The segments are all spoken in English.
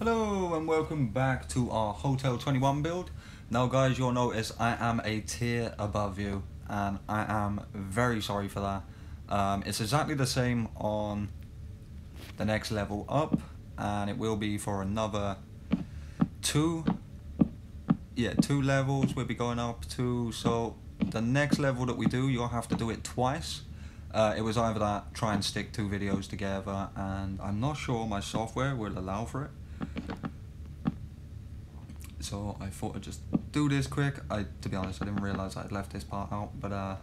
Hello and welcome back to our Hotel 21 build. Now guys, you'll notice I am a tier above you and I am very sorry for that. It's exactly the same on the next level up and it will be for another two levels we'll be going up to. So the next level that we do, you'll have to do it twice. It was either that, try and stick two videos together, and I'm not sure my software will allow for it. So I thought I'd just do this quick. To be honest, I didn't realise I'd left this part out, but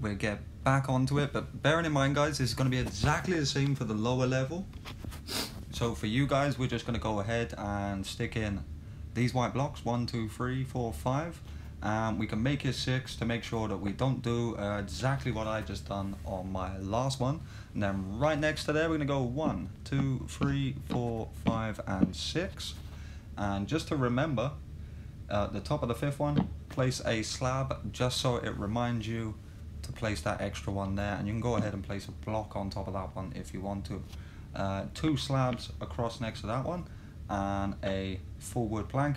we'll get back onto it. But bearing in mind guys, this is going to be exactly the same for the lower level. So for you guys, we're just going to go ahead and stick in these white blocks, 1, 2, 3, 4, 5. We can make it 6 to make sure that we don't do exactly what I just done on my last one. And then right next to there, we're going to go 1, 2, 3, 4, 5, and 6. And just to remember, the top of the 5th one, place a slab just so it reminds you to place that extra one there. And you can go ahead and place a block on top of that one if you want to. 2 slabs across next to that one, and a full wood plank,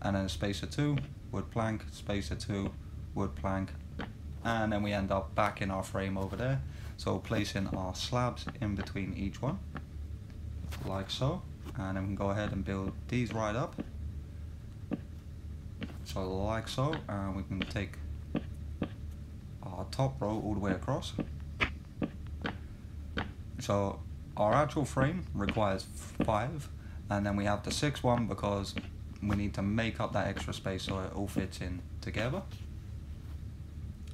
and then a spacer 2. Wood plank, spacer 2, wood plank, and then we end up back in our frame over there. So placing our slabs in between each one, like so, and then we can go ahead and build these right up. So like so, and we can take our top row all the way across. So our actual frame requires 5, and then we have the 6th one because we need to make up that extra space so it all fits in together.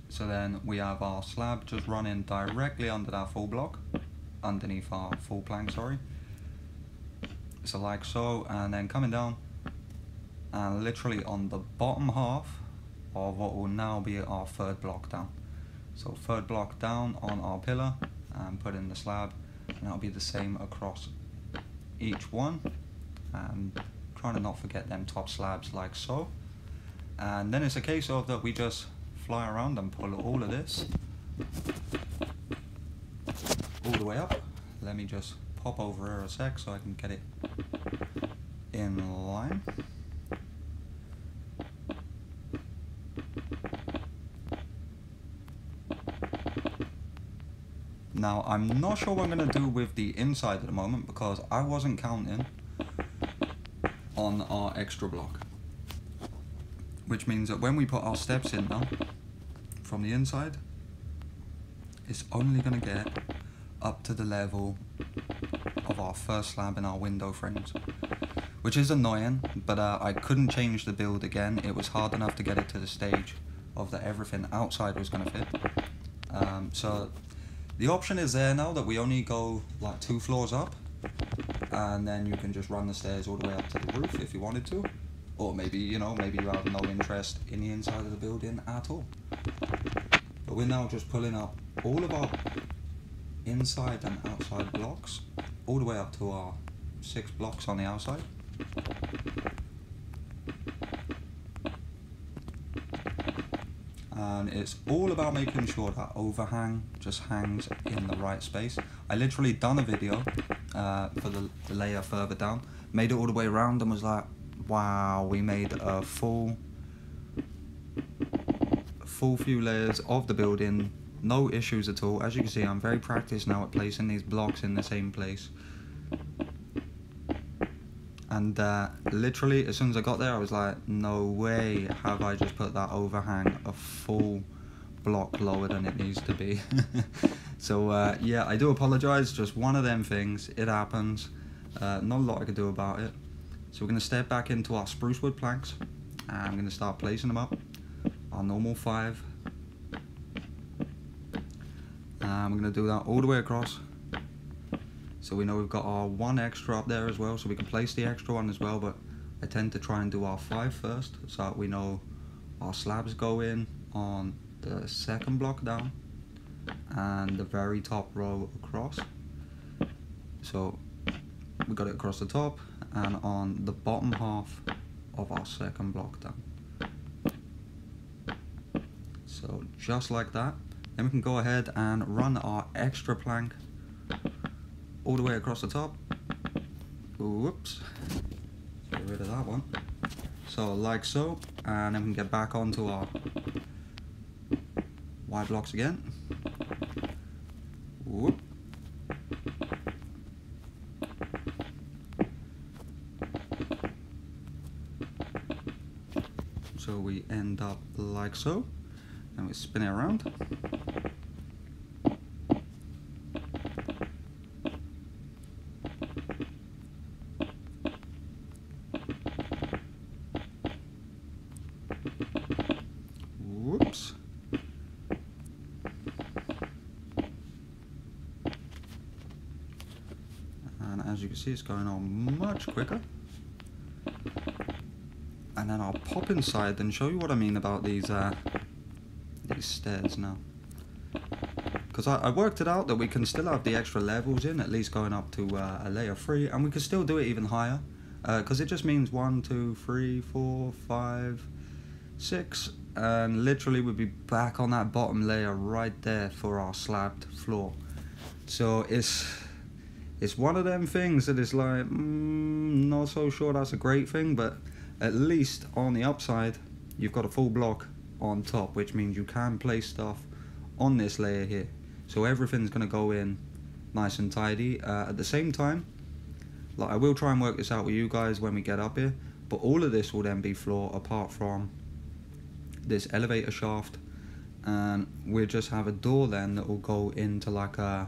So then we have our slab just running directly under that full block, underneath our full plank, sorry. So like so, and then coming down and literally on the bottom half of what will now be our 3rd block down. So 3rd block down on our pillar and put in the slab, and that'll be the same across each one. And trying to not forget them top slabs like so. And then it's a case of that we just fly around and pull all of this all the way up. Let me just pop over here a sec so I can get it in line. Now I'm not sure what I'm going to do with the inside at the moment because I wasn't counting on our extra block, which means that when we put our steps in now from the inside, it's only going to get up to the level of our 1st slab in our window frames, which is annoying, but I couldn't change the build again. It was hard enough to get it to the stage of that everything outside was going to fit. So the option is there now that we only go like 2 floors up, and then you can just run the stairs all the way up to the roof if you wanted to, or maybe you have no interest in the inside of the building at all. But we're now just pulling up all of our inside and outside blocks all the way up to our 6 blocks on the outside. And it's all about making sure that overhang just hangs in the right space. I literally done a video for the layer further down, made it all the way around and was like, wow, we made a full few layers of the building, no issues at all. As you can see, I'm very practiced now at placing these blocks in the same place. And literally, as soon as I got there, I was like, no way have I just put that overhang a full block lower than it needs to be. So yeah, I do apologise, just one of them things, it happens. Not a lot I could do about it. So we're going to step back into our spruce wood planks, and I'm going to start placing them up, our normal 5. And we're going to do that all the way across. So we know we've got our 1 extra up there as well, so we can place the extra one as well, but I tend to try and do our 5 first, so that we know our slabs go in on the 2nd block down and the very top row across. So we got it across the top and on the bottom half of our 2nd block down. So just like that. Then we can go ahead and run our extra plank all the way across the top, Whoops. Get rid of that one. So like so, and then we can get back onto our wide blocks again. Whoop. So we end up like so, and we spin it around. Whoops. And as you can see, it's going on much quicker. And then I'll pop inside and show you what I mean about these stairs now. Because I worked it out that we can still have the extra levels in, at least going up to a layer 3, and we can still do it even higher. Because it just means 1, 2, 3, 4, 5, 6, and literally we'll be back on that bottom layer right there for our slabbed floor. So it's one of them things that is like, not so sure that's a great thing, but at least on the upside, you've got a full block on top, which means you can place stuff on this layer here. So everything's gonna go in nice and tidy. At the same time, like I will try and work this out with you guys when we get up here, but all of this will then be floor apart from this elevator shaft, and we'll just have a door then that will go into like an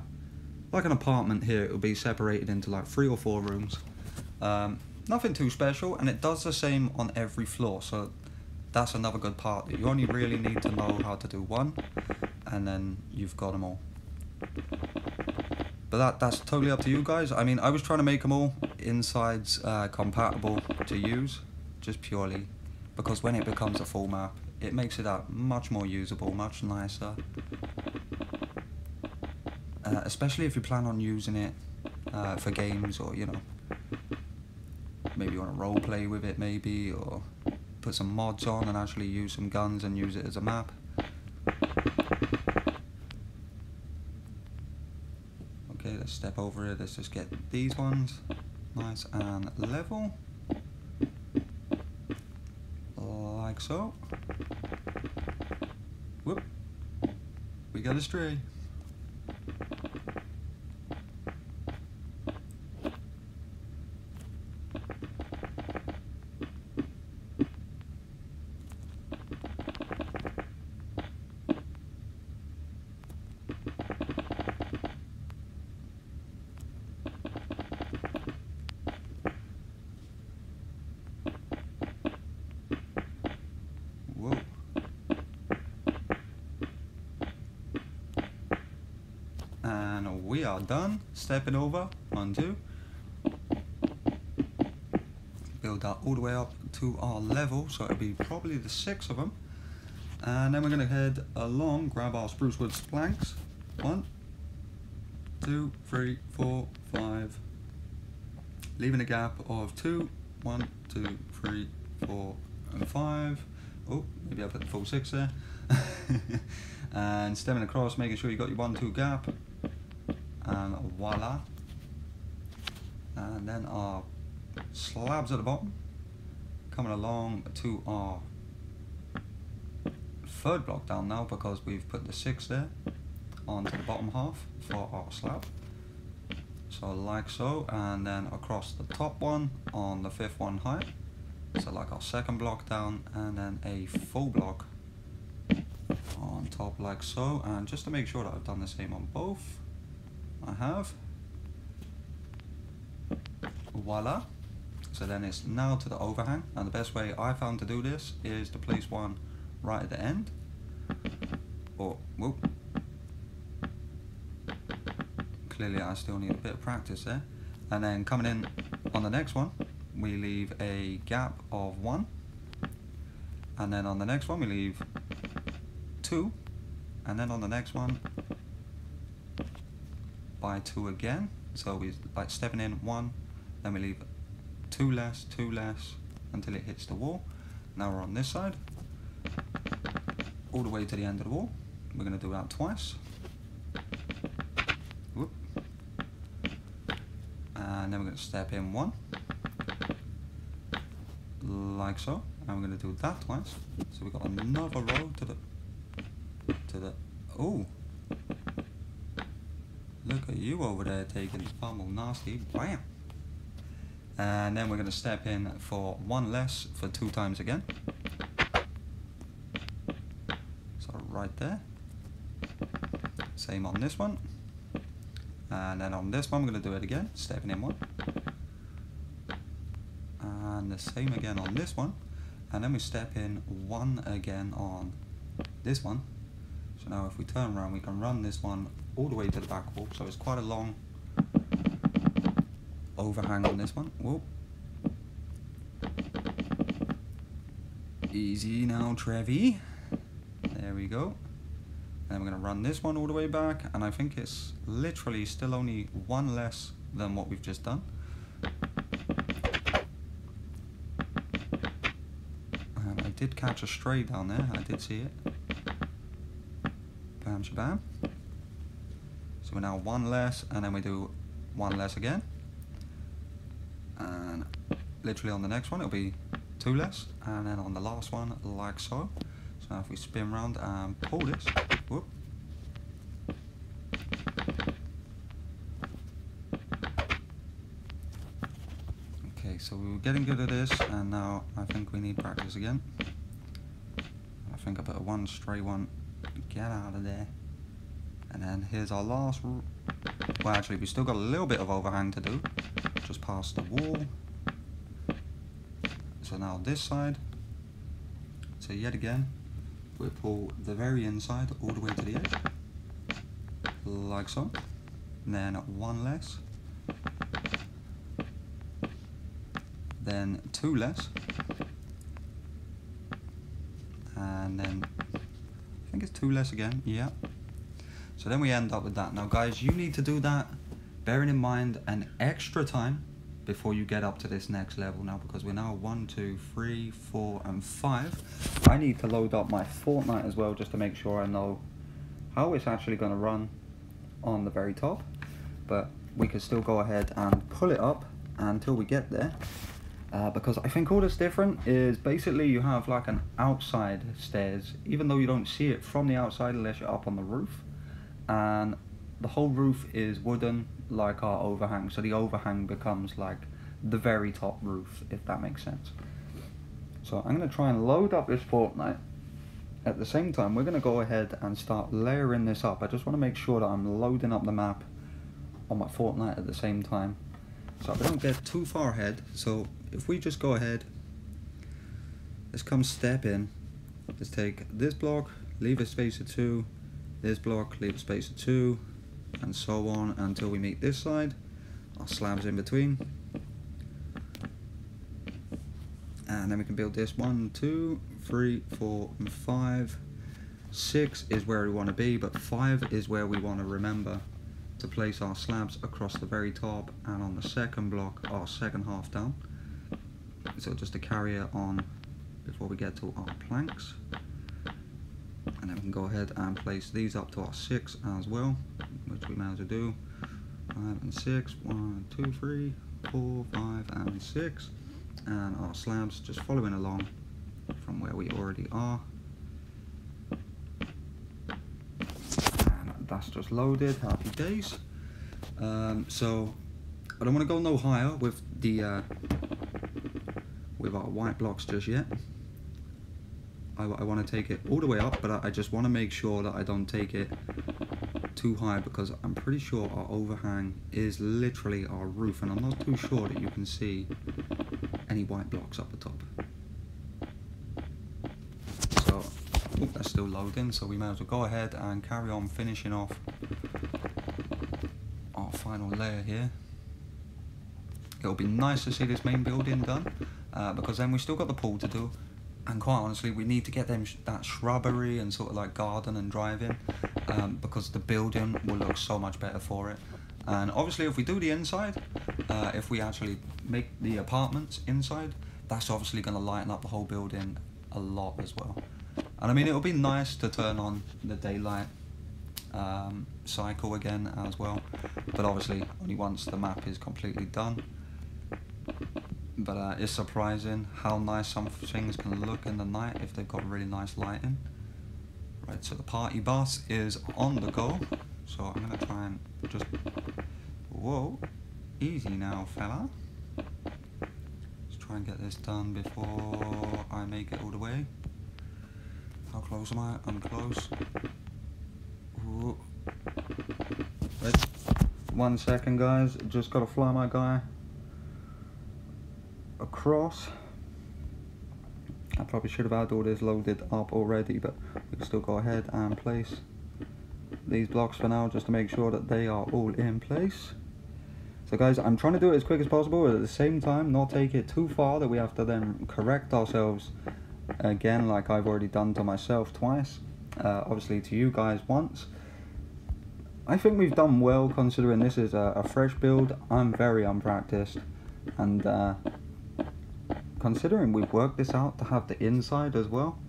apartment here. It will be separated into like 3 or 4 rooms. Nothing too special, and it does the same on every floor, so that's another good part. You only really need to know how to do one, and then you've got them all. But that's totally up to you guys. I mean, I was trying to make them all insides compatible to use, just purely because when it becomes a full map, it makes it out much more usable, much nicer. Especially if you plan on using it for games, or you know, maybe you want to role play with it, maybe, or put some mods on and actually use some guns and use it as a map. Okay, let's step over it. Let's just get these ones nice and level, like so. Whoop! We got a stray. Whoa. And we are done. Stepping over, 1, 2. Build that all the way up to our level, so it'll be probably the 6 of them. And then we're going to head along, grab our spruce wood planks. 1, 2, 3, 4, 5. Leaving a gap of 2, 1, 2, 3, 4, and 5. Oh, maybe I put the full 6 there. And stemming across, making sure you got your 1, 2 gap. And voila. And then our slabs at the bottom. Coming along to our 3rd block down now, because we've put the 6 there onto the bottom half for our slab. So like so, and then across the top one on the 5th one high. So like our 2nd block down, and then a full block on top like so. And just to make sure that I've done the same on both, I have. Voila. So then it's now to the overhang, and the best way I found to do this is to place one right at the end. Or, whoop. Clearly I still need a bit of practice there. And then coming in on the next one, we leave a gap of 1. And then on the next one we leave 2. And then on the next one, by 2 again. So we like stepping in 1, then we leave 2 less, 2 less, until it hits the wall. Now we're on this side, all the way to the end of the wall. We're going to do that twice. Whoop. And and then we're going to step in one, like so, and we're going to do that twice. So we've got another row to the, oh, look at you over there taking the fumble, nasty, bam. And then we're going to step in for one less for 2 times again. So right there. Same on this one. And then on this one we're going to do it again, stepping in one. And the same again on this one. And then we step in one again on this one. So now if we turn around we can run this one all the way to the back wall. So it's quite a long overhang on this one. Whoa. Easy now, Trevi. There we go. Then we're going to run this one all the way back, and I think it's literally still only one less than what we've just done. And I did catch a stray down there, I did see it. Bam shabam. So we're now one less, and then we do one less again. And literally on the next one it'll be 2 less, and then on the last one like so. So now if we spin round and pull this, whoop. Okay, so we were getting good at this, and now I think we need practice again. I think I put one stray one, get out of there. And then here's our last, well actually we still got a little bit of overhang to do, just past the wall. So now this side, so yet again, we pull the very inside all the way to the edge, like so, and then one less, then 2 less, and then I think it's 2 less again, yeah. So then we end up with that. Now guys, you need to do that bearing in mind an extra time before you get up to this next level now, because we're now 1, 2, 3, 4 and 5. I need to load up my Fortnite as well just to make sure I know how it's actually going to run on the very top, but we can still go ahead and pull it up until we get there, because I think all that's different is basically you have like an outside stairs, even though you don't see it from the outside unless you're up on the roof, and the whole roof is wooden like our overhang, so the overhang becomes like the very top roof, if that makes sense. So I'm going to try and load up this Fortnite. At the same time we're going to go ahead and start layering this up. I just want to make sure that I'm loading up the map on my Fortnite at the same time, so I don't get too far ahead. So if we just go ahead, let's come step in, let's take this block, leave a space of 2, this block, leave a space of 2, and so on until we meet this side. Our slabs in between, and then we can build this 1, 2, 3, 4 and 5. 6 is where we want to be, but 5 is where we want to remember to place our slabs across the very top, and on the second block our second half down, so just to carry it on before we get to our planks. And then we can go ahead and place these up to our 6 as well, which we might as well do. 5 and 6, 1, 2, 3, 4, 5 and 6, and our slabs just following along from where we already are. And that's just loaded, happy days. So I don't want to go no higher with the with our white blocks just yet. I want to take it all the way up, but I just want to make sure that I don't take it too high, because I'm pretty sure our overhang is literally our roof, and I'm not too sure that you can see any white blocks up the top. So, oh, that's still loading, so we might as well go ahead and carry on finishing off our final layer here. It'll be nice to see this main building done, because then we still got the pool to do. And quite honestly, we need to get them that shrubbery and sort of like garden and drive-in, because the building will look so much better for it. And obviously if we do the inside, if we actually make the apartments inside, that's obviously going to lighten up the whole building a lot as well. And I mean, it'll be nice to turn on the daylight cycle again as well, but obviously only once the map is completely done. But it's surprising how nice some things can look in the night if they've got really nice lighting. Right, so the party bus is on the go, so I'm gonna try and just, whoa, easy now fella. Let's try and get this done before I make it all the way. How close am I? I'm close. Ooh. Wait, 1 second guys, just gotta fly my guy across. I probably should have had all this loaded up already, but we can still go ahead and place these blocks for now just to make sure that they are all in place. So guys, I'm trying to do it as quick as possible, but at the same time not take it too far that we have to then correct ourselves again, like I've already done to myself twice, obviously to you guys once. I think we've done well considering this is a fresh build. I'm very unpracticed, and considering we've worked this out to have the inside as well,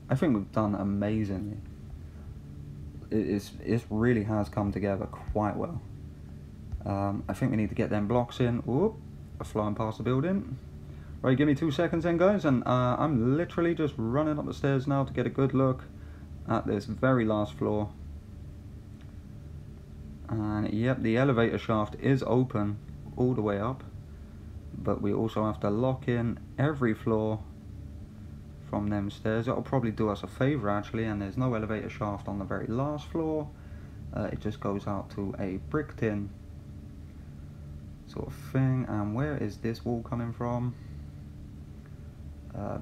I think we've done amazingly. It really has come together quite well. I think we need to get them blocks in. Whoop, flying past the building. Right, give me 2 seconds then guys, and I'm literally just running up the stairs now to get a good look at this very last floor. And yep, the elevator shaft is open all the way up, but we also have to lock in every floor from them stairs. It'll probably do us a favour actually, and there's no elevator shaft on the very last floor. It just goes out to a brick tin sort of thing. And where is this wall coming from?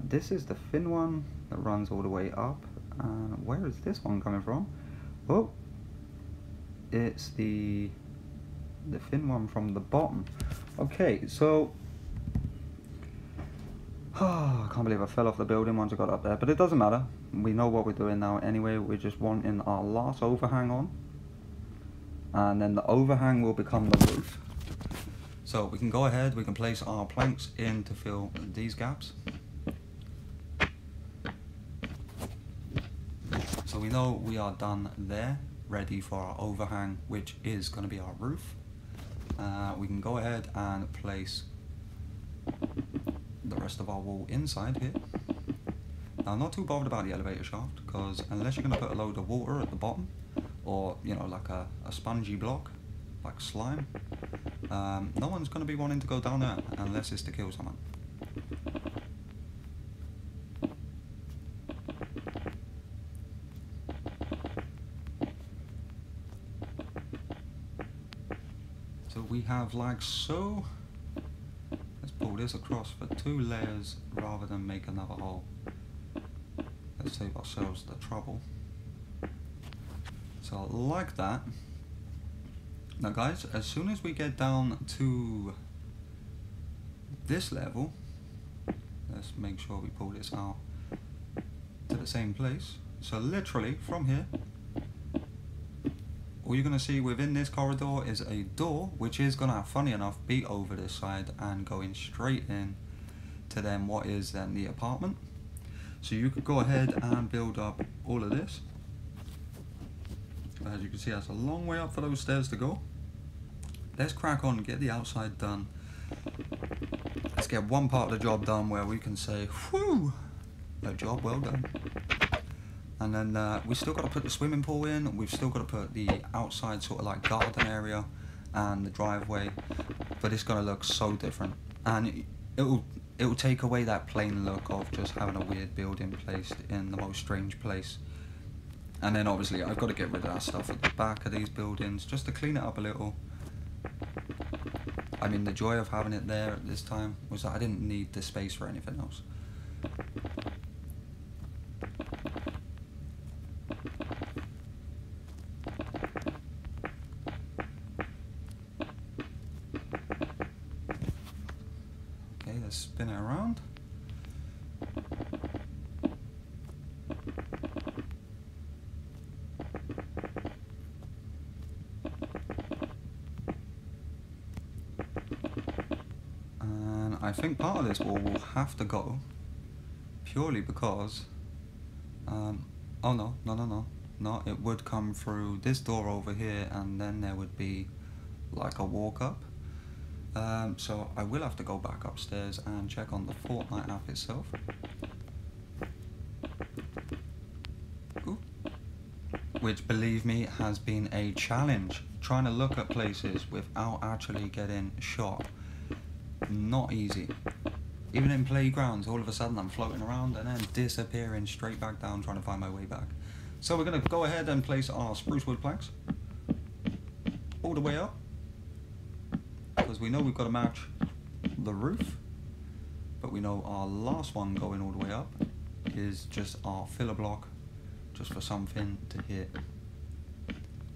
This is the thin one that runs all the way up. And where is this one coming from? Oh, it's the thin one from the bottom. Okay, so I can't believe I fell off the building once I got up there, but it doesn't matter. We know what we're doing now anyway. We're just wanting our last overhang on, and then the overhang will become the roof. So we can go ahead, we can place our planks in to fill these gaps. So we know we are done there, ready for our overhang, which is going to be our roof. We can go ahead and place the rest of our wall inside here. Now I'm not too bothered about the elevator shaft, because unless you're going to put a load of water at the bottom, or you know, like a spongy block like slime, no one's going to be wanting to go down there unless it's to kill someone. So we have like so. Let's pull this across for 2 layers rather than make another hole. Let's save ourselves the trouble. So like that. Now guys, as soon as we get down to this level, let's make sure we pull this out to the same place. So literally from here, all you're going to see within this corridor is a door, which is going to, funny enough, be over this side and going straight in to then what is then the apartment. So you could go ahead and build up all of this. As you can see, that's a long way up for those stairs to go. Let's crack on, get the outside done. Let's get one part of the job done where we can say, whew, a job well done. And then we still got to put the swimming pool in. We've still got to put the outside sort of like garden area and the driveway, but it's going to look so different, and it'll take away that plain look of just having a weird building placed in the most strange place. And then obviously I've got to get rid of that stuff at the back of these buildings just to clean it up a little. I mean, the joy of having it there at this time was that I didn't need the space for anything else. Okay, let's spin it around. And I think part of this wall will have to go purely because oh no. No, it would come through this door over here, and then there would be like a walk up. So I will have to go back upstairs and check on the Fortnite app itself. Ooh. Which, believe me, has been a challenge. Trying to look at places without actually getting shot. Not easy. Even in playgrounds, all of a sudden I'm floating around and then disappearing straight back down, trying to find my way back. So we're going to go ahead and place our spruce wood planks all the way up, because we know we've got to match the roof, but we know our last one going all the way up is just our filler block, just for something to hit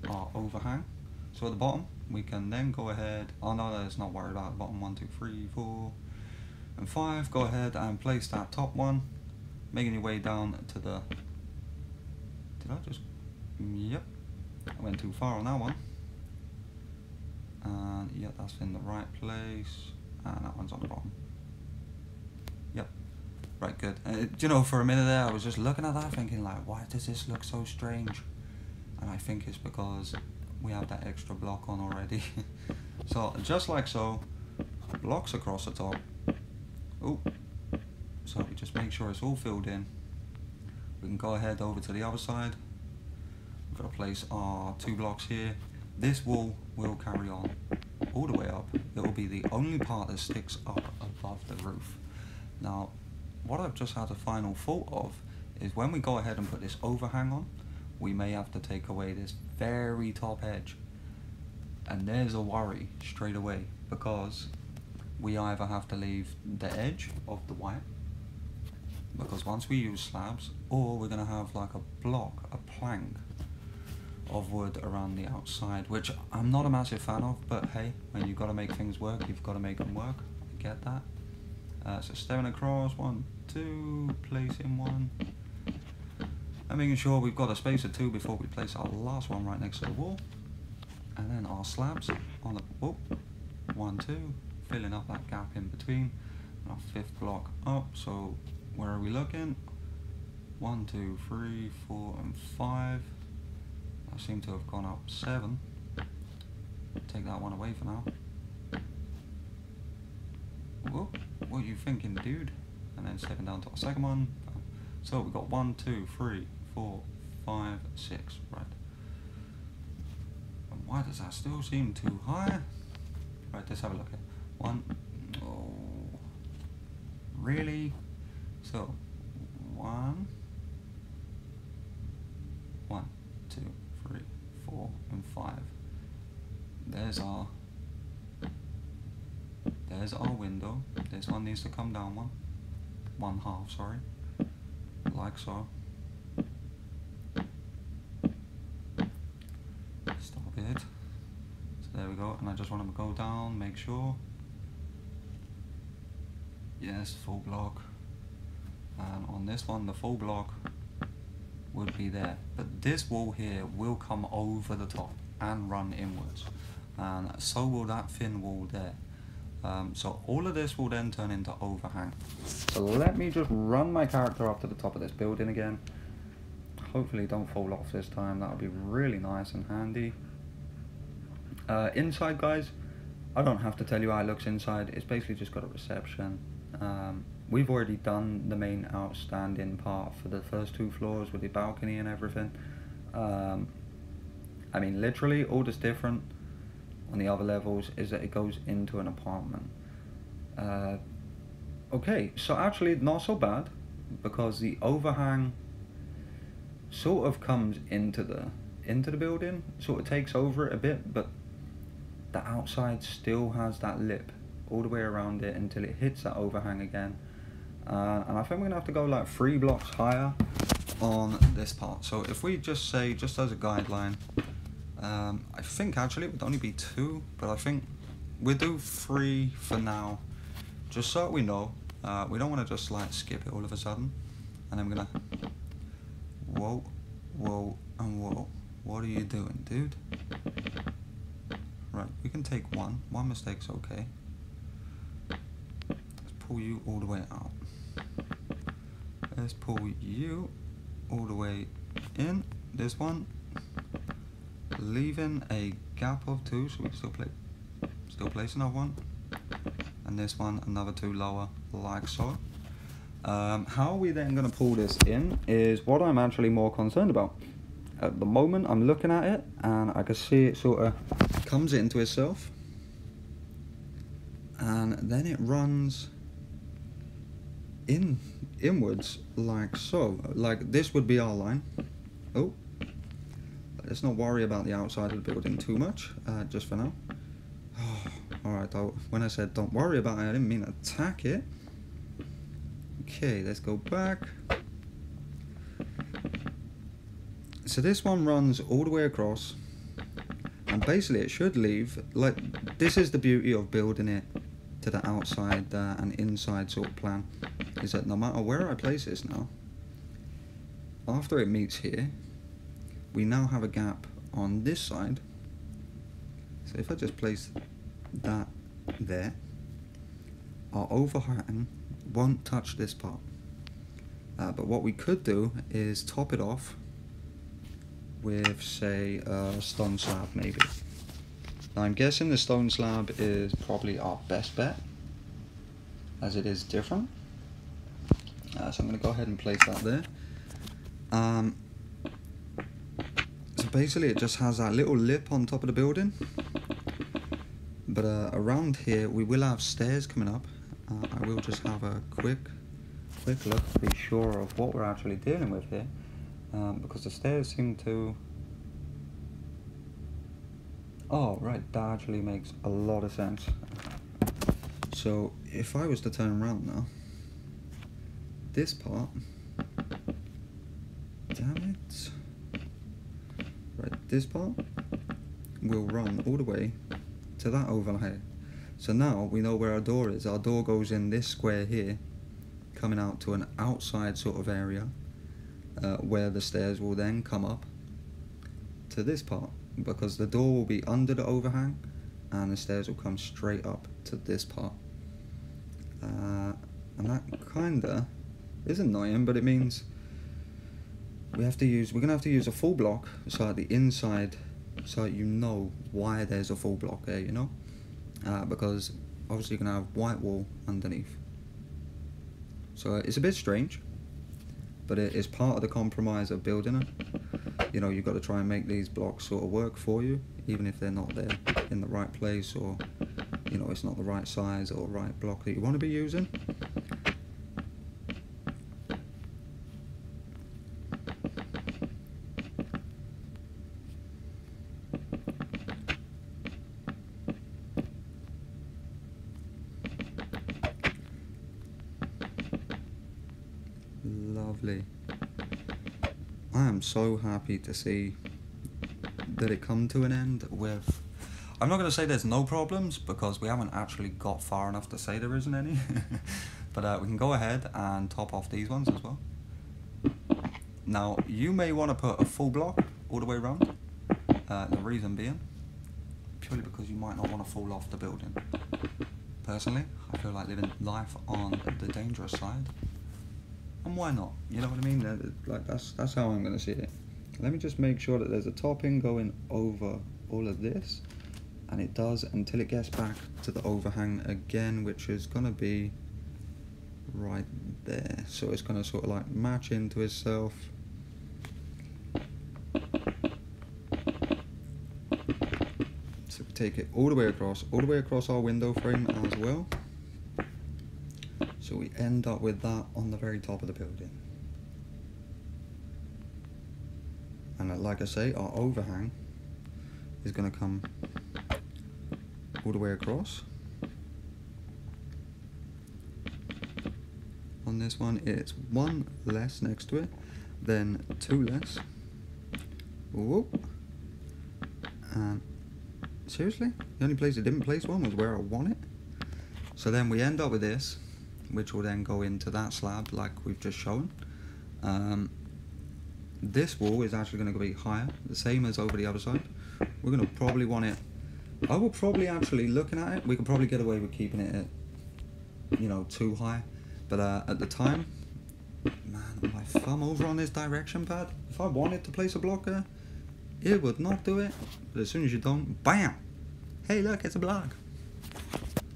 our overhang. So at the bottom we can then go ahead, oh no, let's not worry about the bottom, 1, 2, 3, 4 and 5, go ahead and place that top one, making your way down to the, did I just, yep, I went too far on that one. And yeah, that's in the right place, and that one's on the bottom. Yep, right, good. You know, for a minute there I was just looking at that thinking like, why does this look so strange? And I think it's because we have that extra block on already. So just like so, blocks across the top. Oh, so we just make sure it's all filled in. We can go ahead over to the other side. We've got to place our 2 blocks here. This wall will carry on all the way up. It will be the only part that sticks up above the roof. Now, what I've just had a final thought of is when we go ahead and put this overhang on, we may have to take away this very top edge. And there's a worry straight away, because we either have to leave the edge of the white, because once we use slabs, or we're going to have like a block, a plank of wood around the outside, which I'm not a massive fan of, but hey, when you've got to make things work, you've got to make them work. I get that. So staring across, 1, 2, placing 1, and making sure we've got a space of 2 before we place our last one right next to the wall, and then our slabs on the, oh, 1, 2, filling up that gap in between, and our 5th block up. So where are we looking? 1, 2, 3, 4 and 5. I seem to have gone up 7. Take that one away for now. Whoa, what are you thinking, dude? And then stepping down to our second one. So we've got 1, 2, 3, 4, 5, 6. Right. And why does that still seem too high? Right, let's have a look at 1. Oh, really? So 1, 2, 3, 4 and 5. There's our window. This one needs to come down 1/2, sorry, like so. Stop it. So there we go, and I just want to go down, make sure. Yes, full block. And on this one, the full block would be there, but this wall here will come over the top and run inwards, and so will that thin wall there. So all of this will then turn into overhang. So let me just run my character up to the top of this building again. Hopefully don't fall off this time, that would be really nice and handy. Inside, guys, I don't have to tell you how it looks inside. It's basically just got a reception. We've already done the main outstanding part for the first 2 floors with the balcony and everything. I mean, literally all that's different on the other levels is that it goes into an apartment. Okay, so actually not so bad, because the overhang sort of comes into the building, sort of takes over it a bit, but the outside still has that lip all the way around it until it hits that overhang again. And I think we're gonna have to go like 3 blocks higher on this part. So if we just say, just as a guideline, I think actually it would only be 2, but I think we'll do 3 for now, just so we know. We don't want to just like skip it all of a sudden. And then we're gonna, whoa, whoa, and whoa. What are you doing, dude? Right, we can take 1. 1 mistake's okay. Let's pull you all the way out. Let's pull you all the way in. this one, leaving a gap of 2, so we can still place another one, and this one another 2 lower, like so. How are we then going to pull this in is what I'm actually more concerned about. At the moment I'm looking at it and I can see it sort of comes into itself, and then it runs inwards like so. Like this would be our line. Oh, let's not worry about the outside of the building too much, just for now. Oh, alright, when I said don't worry about it, I didn't mean attack it. Okay, let's go back. So this one runs all the way across, and basically it should leave, like, this is the beauty of building it to the outside and inside sort of plan, is that no matter where I place this now, after it meets here, we now have a gap on this side. So if I just place that there, our overhang won't touch this part. But what we could do is top it off with, say, a stone slab maybe. Now I'm guessing the stone slab is probably our best bet, as it is different. So I'm going to go ahead and place that there. So basically it just has that little lip on top of the building, but around here we will have stairs coming up. I will just have a quick look to be sure of what we're actually dealing with here, because the stairs seem to... Oh right, that actually makes a lot of sense. So if I was to turn around now, this part, damn it, right, this part will run all the way to that overlay. So now we know where our door is. Our door goes in this square here, coming out to an outside sort of area, where the stairs will then come up to this part, because the door will be under the overhang and the stairs will come straight up to this part. And that kinda is annoying, but it means we're gonna have to use a full block, so at the inside, so you know why there's a full block there, you know? Because obviously you're going to have white wall underneath. So it's a bit strange, but it is part of the compromise of building it. You know, you've got to try and make these blocks sort of work for you, even if they're not there in the right place, or, you know, it's not the right size or right block that you want to be using. Lovely. I am so happy to see that it come to an end with... I'm not going to say there's no problems, because we haven't actually got far enough to say there isn't any. But we can go ahead and top off these ones as well. Now, you may want to put a full block all the way around. The reason being, purely because you might not want to fall off the building. Personally, I feel like living life on the dangerous side. And why not? You know what I mean? Like that's how I'm going to see it. Let me just make sure that there's a topping going over all of this, and it does until it gets back to the overhang again, which is going to be right there. So it's going to sort of like match into itself. So we take it all the way across our window frame as well. So we end up with that on the very top of the building. And like I say, our overhang is going to come all the way across. On this one, it's 1 less next to it, then 2 less. Whoop. And seriously? The only place it didn't place one was where I want it. So then we end up with this, which will then go into that slab like we've just shown. This wall is actually going to be higher, the same as over the other side. We're going to probably want it... I will probably actually, looking at it, we could probably get away with keeping it at, you know, too high. But at the time, Man, my thumb over on this direction pad. If I wanted to place a block there, it would not do it. But as soon as you don't, BAM! Hey look, it's a block.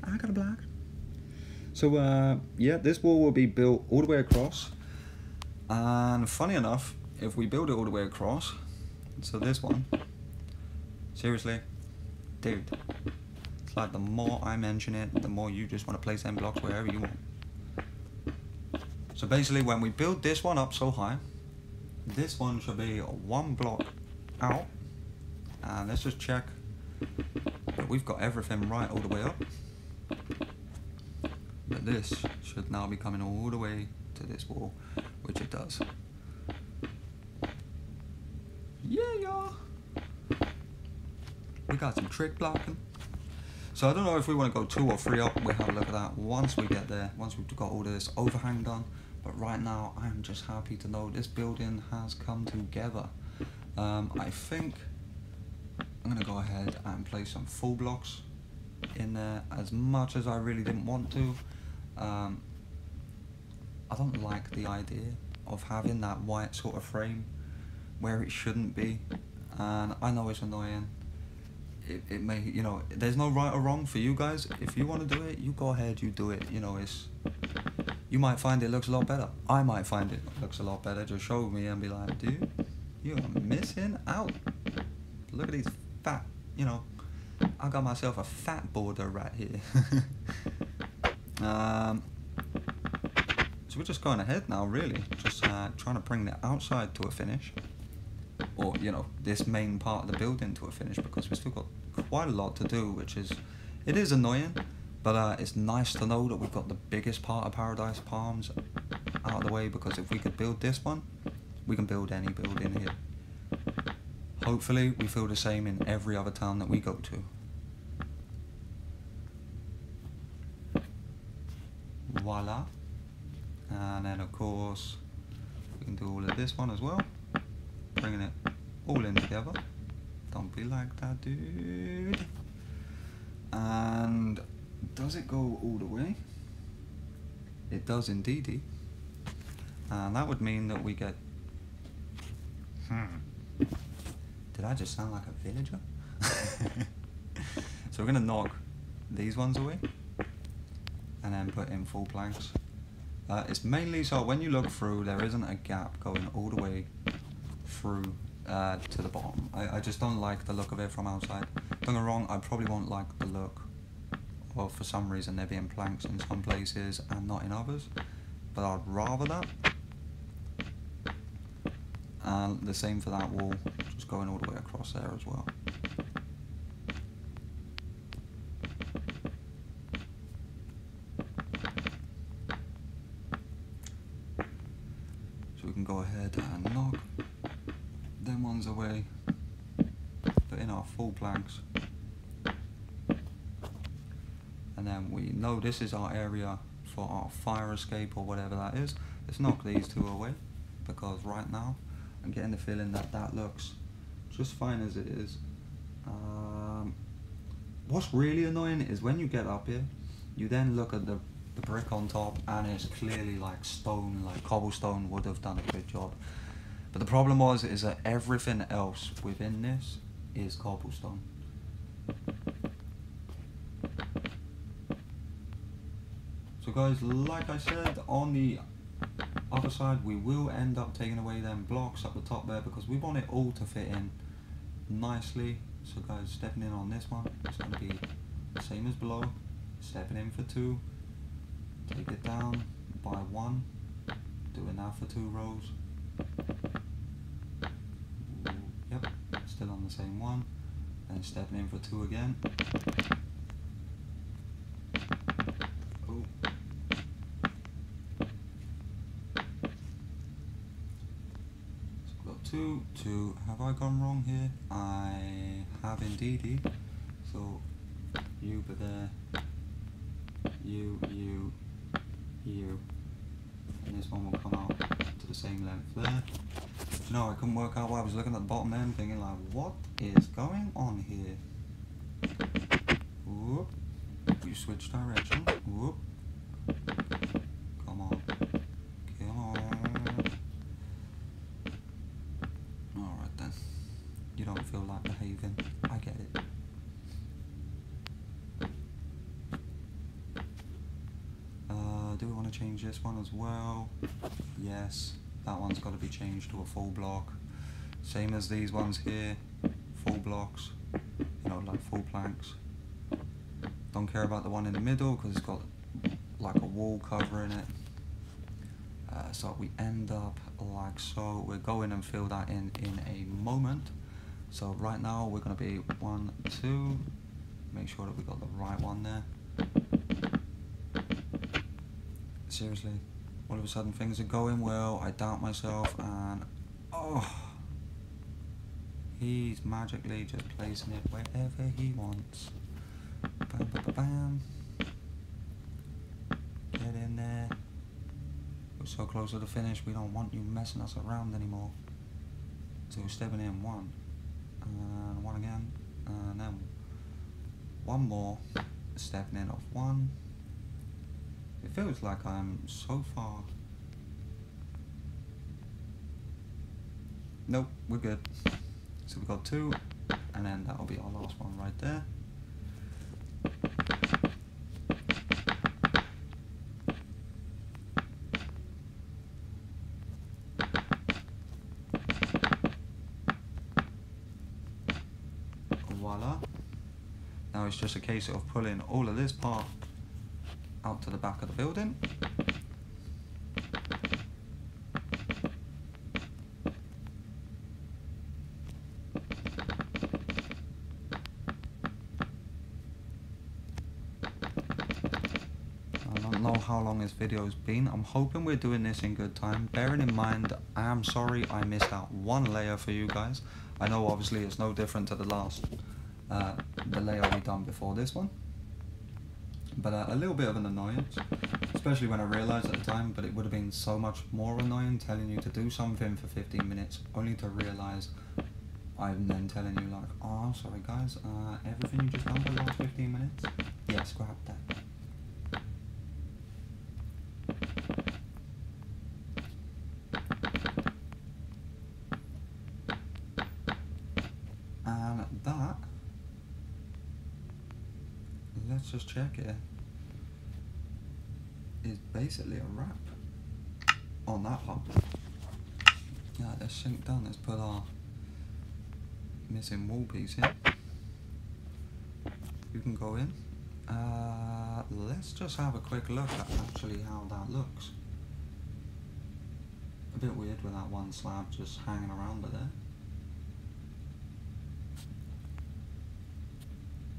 I got a block. So yeah, this wall will be built all the way across. And funny enough, if we build it all the way across, so this one, seriously, dude, it's like the more I mention it, the more you just want to place them blocks wherever you want. So basically when we build this one up so high, this one should be one block out. And let's just check that we've got everything right all the way up. But this should now be coming all the way to this wall, which it does. Yeah. We got some trick blocking. So I don't know if we want to go 2 or 3 up. We'll have a look at that once we get there, once we've got all of this overhang done. But right now, I'm just happy to know this building has come together. I think I'm going to go ahead and place some full blocks in there, as much as I really didn't want to. I don't like the idea of having that white sort of frame where it shouldn't be, and I know it's annoying. It may, you know, there's no right or wrong for you guys. If you want to do it, you go ahead, you do it. You know, you might find it looks a lot better. I might find it looks a lot better. Just show me and be like, dude, you are missing out. Look at these fat, you know, I got myself a fat border right here. So we're just going ahead now, really, just trying to bring the outside to a finish, or you know, this main part of the building to a finish, because we've still got quite a lot to do, which is, it is annoying, but it's nice to know that we've got the biggest part of Paradise Palms out of the way, because if we could build this one, we can build any building here. Hopefully we feel the same in every other town that we go to. Voila. And then of course we can do all of this one as well, bringing it all in together. Don't be like that, dude. And does it go all the way? It does indeedy. And that would mean that we get did I just sound like a villager? So we're gonna knock these ones away and then put in full planks. It's mainly so when you look through, there isn't a gap going all the way through to the bottom. I just don't like the look of it from outside. Don't get me wrong, I probably won't like the look of, for some reason, there being planks in some places and not in others, but I'd rather that. And the same for that wall, just going all the way across there as well. So we can go ahead and knock them ones away, put in our full planks, and then we know this is our area for our fire escape or whatever that is. Let's knock these 2 away, because right now I'm getting the feeling that that looks just fine as it is. What's really annoying is when you get up here, you then look at the brick on top and it's clearly like stone, like cobblestone would have done a good job. But the problem is that everything else within this is cobblestone. So guys, like I said, on the other side we will end up taking away them blocks up the top there, because we want it all to fit in nicely. So guys, stepping in on this one, it's going to be the same as below. Stepping in for 2, take it down by 1, doing that for 2 rows. Yep, still on the same one, and stepping in for 2 again. Oh. So we've got 2. Have I gone wrong here? I have indeedy. So you but there, you, and this one will come out to the same length there. But you know, I couldn't work out why I was looking at the bottom end thinking like, what is going on here? Whoop. You switch direction. Whoop. Come on. Come on. do we want to change this one as well? Yes, that one's got to be changed to a full block. Same as these ones here, full blocks, you know, like full planks. Don't care about the one in the middle because it's got like a wall covering it. So we end up like so. We'll go in and fill that in a moment. So right now we're going to be 1, 2. Make sure that we got the right one there. Seriously, all of a sudden things are going well. I doubt myself, and oh, he's magically just placing it wherever he wants. Bam, bam, bam, bam. Get in there. We're so close to the finish. We don't want you messing us around anymore. So we're stepping in 1, and 1 again, and then 1 more. Stepping in off 1. It feels like I'm so far. Nope, we're good. So we've got 2, and then that'll be our last one right there. Voila. Now it's just a case of pulling all of this part out to the back of the building. I don't know how long this video's been. I'm hoping we're doing this in good time. Bearing in mind, I am sorry I missed out 1 layer for you guys. I know obviously it's no different to the last, the layer we done before this one. But a little bit of an annoyance, especially when I realised at the time, but it would have been so much more annoying telling you to do something for 15 minutes, only to realise I'm then telling you like, oh, sorry guys, everything you just done for the last 15 minutes? Yeah, scrap that. And that, let's just check it, is basically a wrap on that one. Yeah, let's sink down, let's put our missing wall piece in. You can go in. Let's just have a quick look at actually how that looks. A bit weird with that one slab just hanging around there.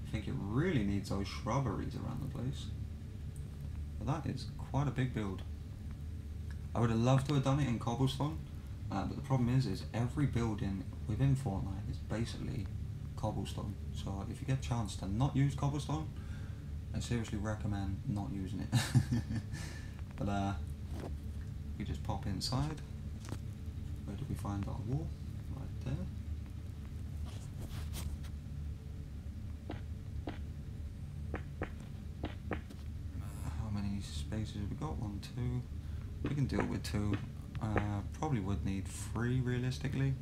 I think it really needs those shrubberies around the place. But that is quite a big build. I would have loved to have done it in cobblestone, but the problem is every building within Fortnite is basically cobblestone. So if you get a chance to not use cobblestone, I seriously recommend not using it. But we just pop inside. Where do we find our wall? Right there. How many spaces have we got? 1, 2. We can deal with 2. Probably would need 3 realistically.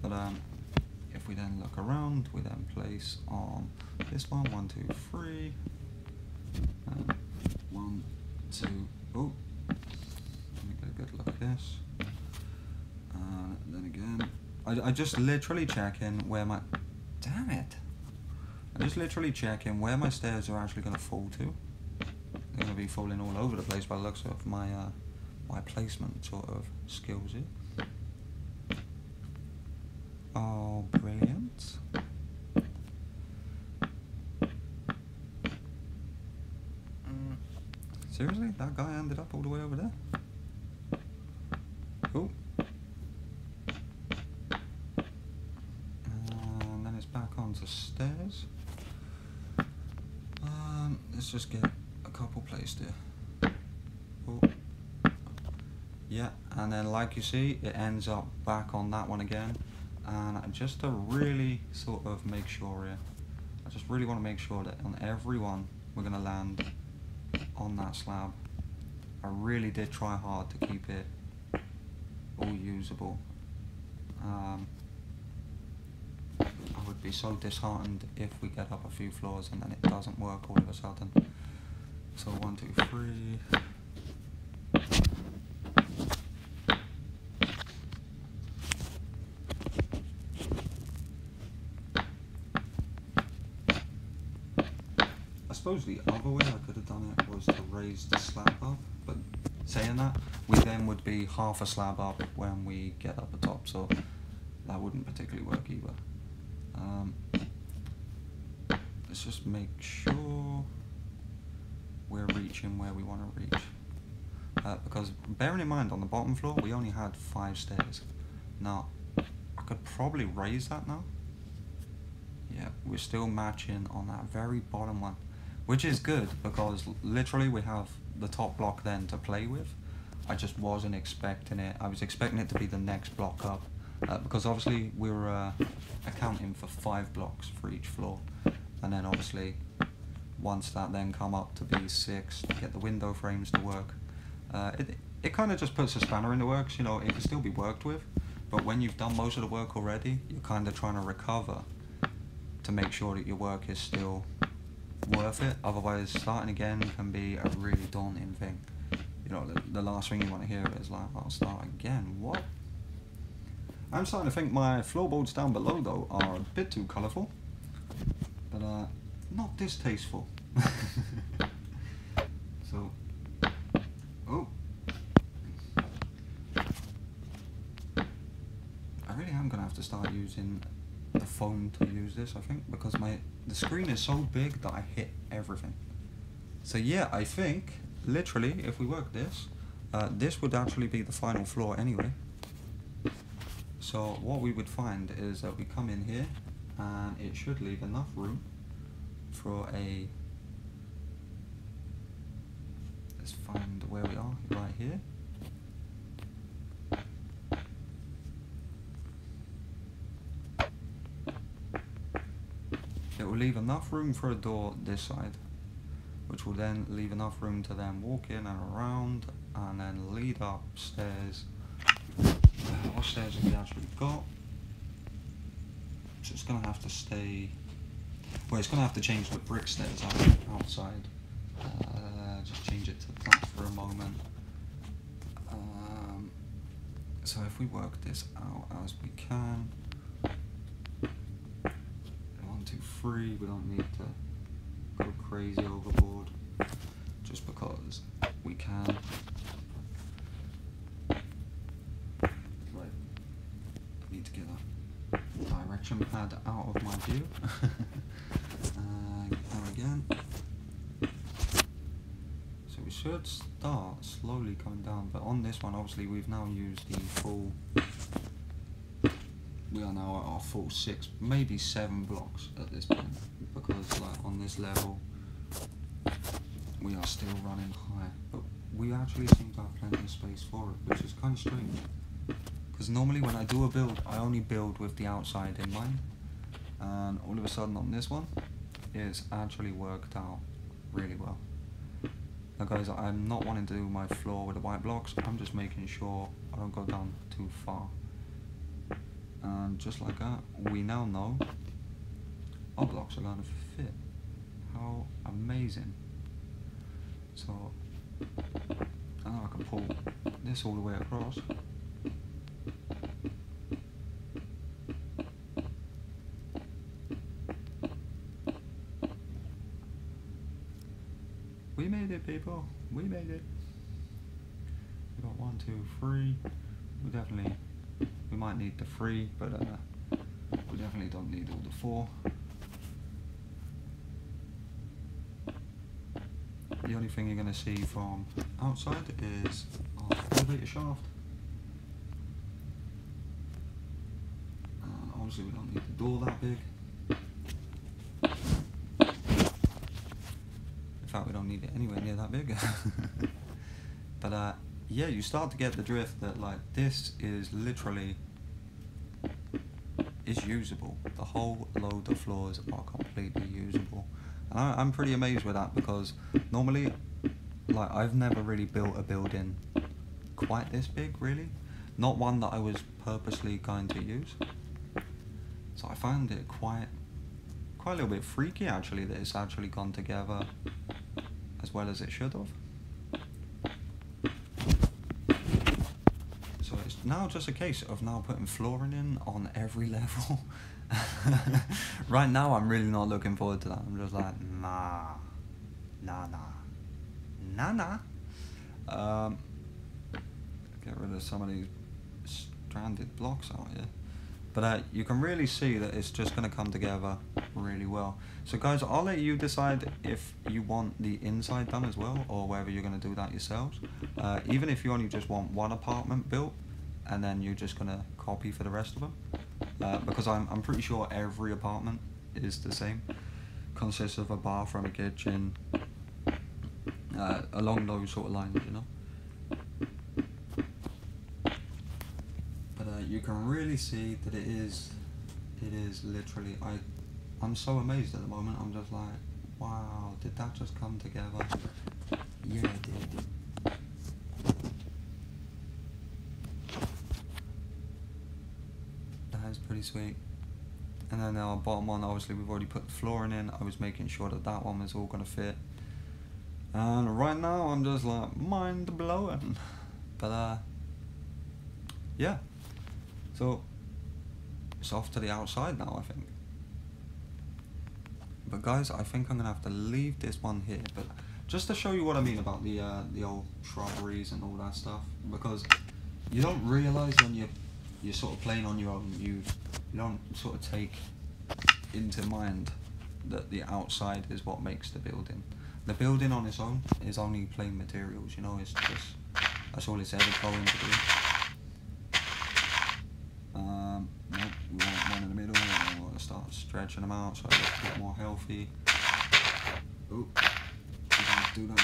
But if we then look around, we then place on this one, 1, 2, 3. 1, 2. Oh, let me get a good look at this. And then again, I just literally check in where my, damn it! I just literally check in where my stairs are actually going to fall to. They're going to be falling all over the place by the looks of my my placement sort of skills here. Oh, brilliant! Seriously, that guy ended up all the way over there. Cool. And then it's back onto stairs. Let's just get a couple placed here. Cool. Yeah, and then like you see, it ends up back on that one again. And just to really sort of make sure here, I just really want to make sure that on every one we're going to land on that slab. I really did try hard to keep it all usable. I would be so disheartened if we get up a few floors and then it doesn't work all of a sudden. So 1, 2, 3. suppose the other way I could have done it was to raise the slab up, but saying that, we then would be half a slab up when we get up the top, so that wouldn't particularly work either. Let's just make sure we're reaching where we want to reach. Because bearing in mind on the bottom floor we only had 5 stairs. Now I could probably raise that now. Yeah, we're still matching on that very bottom one, which is good because literally we have the top block then to play with. I just wasn't expecting it. I was expecting it to be the next block up, because obviously we were accounting for 5 blocks for each floor, and then obviously once that then come up to be 6 to get the window frames to work, it kind of just puts a spanner in the works. You know, it can still be worked with, but when you've done most of the work already, you're kind of trying to recover to make sure that your work is still worth it. Otherwise, starting again can be a really daunting thing. You know, the last thing you want to hear is like, I'll start again. What? I'm starting to think my floorboards down below though are a bit too colourful, but not distasteful. So, oh, I really am gonna have to start using the phone to use this, I think, because the screen is so big that I hit everything. So yeah, I think literally if we work this, this would actually be the final floor anyway. So what we would find is that we come in here and it should leave enough room for a, let's find where we are, right here. It will leave enough room for a door this side, which will then leave enough room to then walk in and around and then lead up stairs. What stairs have we actually got? So it's going to have to stay, well, it's going to have to change the brick stairs outside. Just change it to that for a moment. So if we work this out as we can, 1, 2, 3, we don't need to go crazy overboard, just because we can. Right, I need to get that direction pad out of my view. There again. So we should start slowly coming down, but on this one obviously we've now used the full, we are now at our full 6, maybe 7 blocks at this point, because like on this level we are still running high, but we actually seem to have plenty of space for it, which is kind of strange, because normally when I do a build I only build with the outside in mind, and all of a sudden on this one it's actually worked out really well. Now guys, I'm not wanting to do my floor with the white blocks, I'm just making sure I don't go down too far. And just like that, we now know our blocks are going to fit. How amazing. So, now I can pull this all the way across. We made it, people. We made it. We got 1, 2, 3. We definitely, we might need the 3, but we definitely don't need all the 4. The only thing you're going to see from outside is our elevator shaft. Obviously we don't need the door that big. In fact, we don't need it anywhere near that big. But yeah, you start to get the drift that like this is literally usable. The whole load of floors are completely usable. And I'm pretty amazed with that, because normally, like, I've never really built a building quite this big, really. Not one that I was purposely going to use. So I found it quite a little bit freaky actually, that it's actually gone together as well as it should have. So it's now just a case of now putting flooring in on every level. Right now I'm really not looking forward to that. I'm just like, nah, Nah. Get rid of some of these stranded blocks out here. But you can really see that it's just going to come together really well. So guys, I'll let you decide if you want the inside done as well, or whether you're going to do that yourselves. Even if you only just want one apartment built, and then you're just going to copy for the rest of them. Because I'm pretty sure every apartment is the same. Consists of a bathroom, a kitchen, along those sort of lines, you know. You can really see that it is literally, I'm so amazed at the moment. I'm just like, wow, did that just come together? Yeah, it did. That is pretty sweet. And then our bottom one, obviously we've already put the flooring in. I was making sure that that one was all going to fit. And right now I'm just like, mind blowing. But yeah. So it's off to the outside now, I think. But guys, I think I'm gonna have to leave this one here. But just to show you what I mean about the old shrubberies and all that stuff, because you don't realise when you're sort of playing on your own, you don't sort of take into mind that the outside is what makes the building. The building on its own is only plain materials, you know. It's just, that's all it's ever going to do. Nope, we want one in the middle, and we want to start stretching them out so it's a bit more healthy. Oh, do that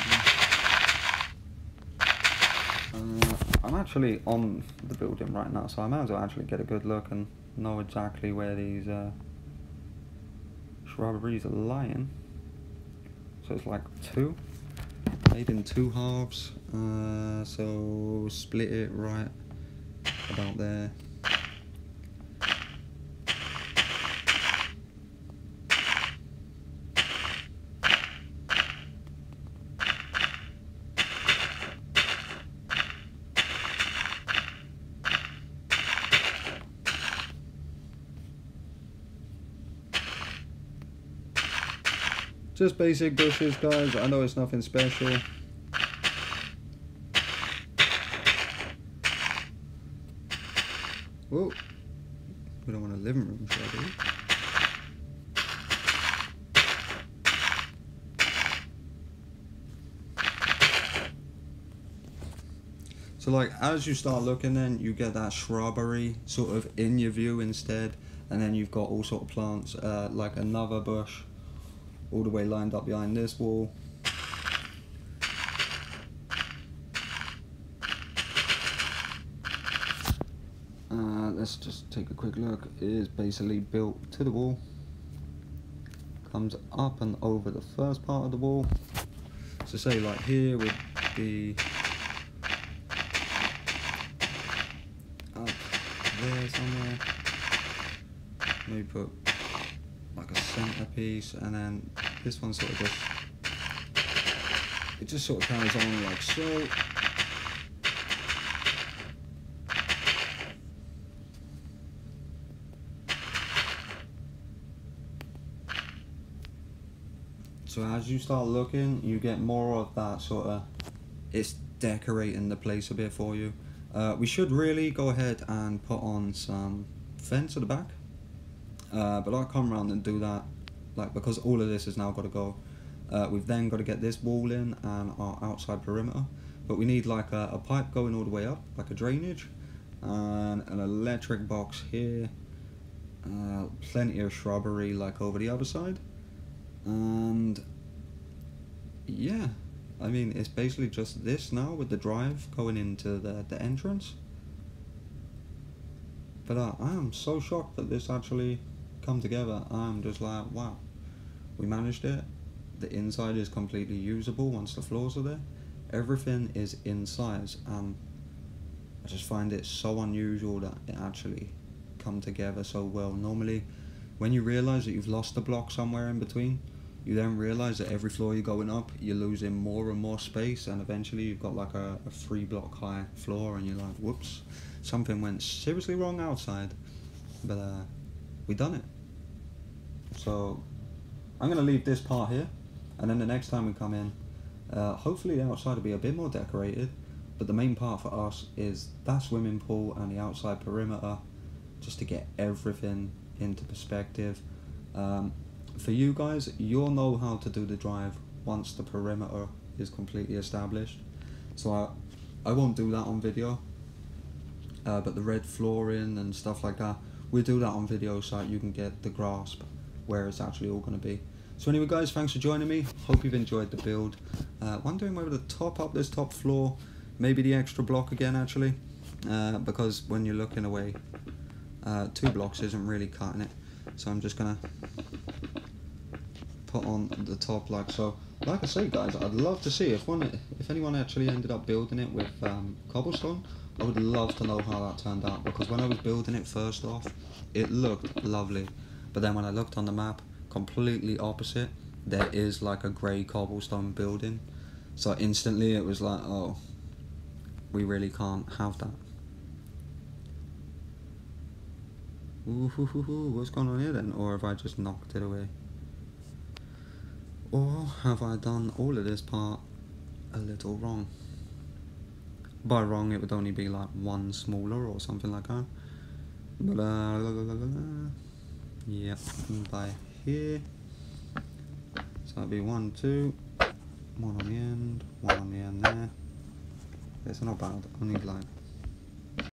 again. I'm actually on the building right now, so I might as well actually get a good look and know exactly where these shrubberies are lying. So it's like two, made in two halves, so split it right about there. Just basic bushes, guys. I know it's nothing special. Whoa. We don't want a living room, shall we? So like, as you start looking, then you get that shrubbery sort of in your view instead. And then you've got all sort of plants, like another bush all the way lined up behind this wall. Let's just take a quick look. It is basically built to the wall. Comes up and over the first part of the wall. So say like here would be up there somewhere. Maybe put like a centerpiece, and then this one sort of just, it just sort of carries on like so. So as you start looking, you get more of that sort of, it's decorating the place a bit for you. We should really go ahead and put on some fence at the back. But I'll come around and do that, like, because all of this has now got to go. We've then got to get this wall in and our outside perimeter, but we need like a pipe going all the way up, like a drainage, and an electric box here, plenty of shrubbery like over the other side, and yeah, I mean it's basically just this now with the drive going into the entrance. But I am so shocked that this actually come together. I'm just like, wow, we managed it. The inside is completely usable once the floors are there. Everything is in size, and I just find it so unusual that it actually come together so well. Normally when you realize that you've lost a block somewhere in between, you then realize that every floor you're going up, you're losing more and more space, and eventually you've got like a 3 block high floor, and you're like, whoops, something went seriously wrong outside. But we done it. So I'm gonna leave this part here. And then the next time we come in, hopefully the outside will be a bit more decorated, but the main part for us is that swimming pool and the outside perimeter, just to get everything into perspective. For you guys, you'll know how to do the drive once the perimeter is completely established, so I won't do that on video, but the red flooring and stuff like that, we'll do that on video so that you can get the grasp where it's actually all going to be. So anyway guys, thanks for joining me, hope you've enjoyed the build. Wondering whether to top up this top floor, maybe the extra block again actually, because when you're looking away, 2 blocks isn't really cutting it, so I'm just going to put on the top like so. Like I say guys, I'd love to see if anyone actually ended up building it with cobblestone. I would love to know how that turned out, because when I was building it first off, it looked lovely, but then when I looked on the map, completely opposite, there is like a grey cobblestone building, so instantly it was like, oh, we really can't have that. Ooh, what's going on here then? Or have I just knocked it away? Or have I done all of this part a little wrong? By wrong, it would only be like 1 smaller or something like that. But yeah, by here. So that'd be 1, 2, 1 on the end, 1 on the end there. It's not bad. I need like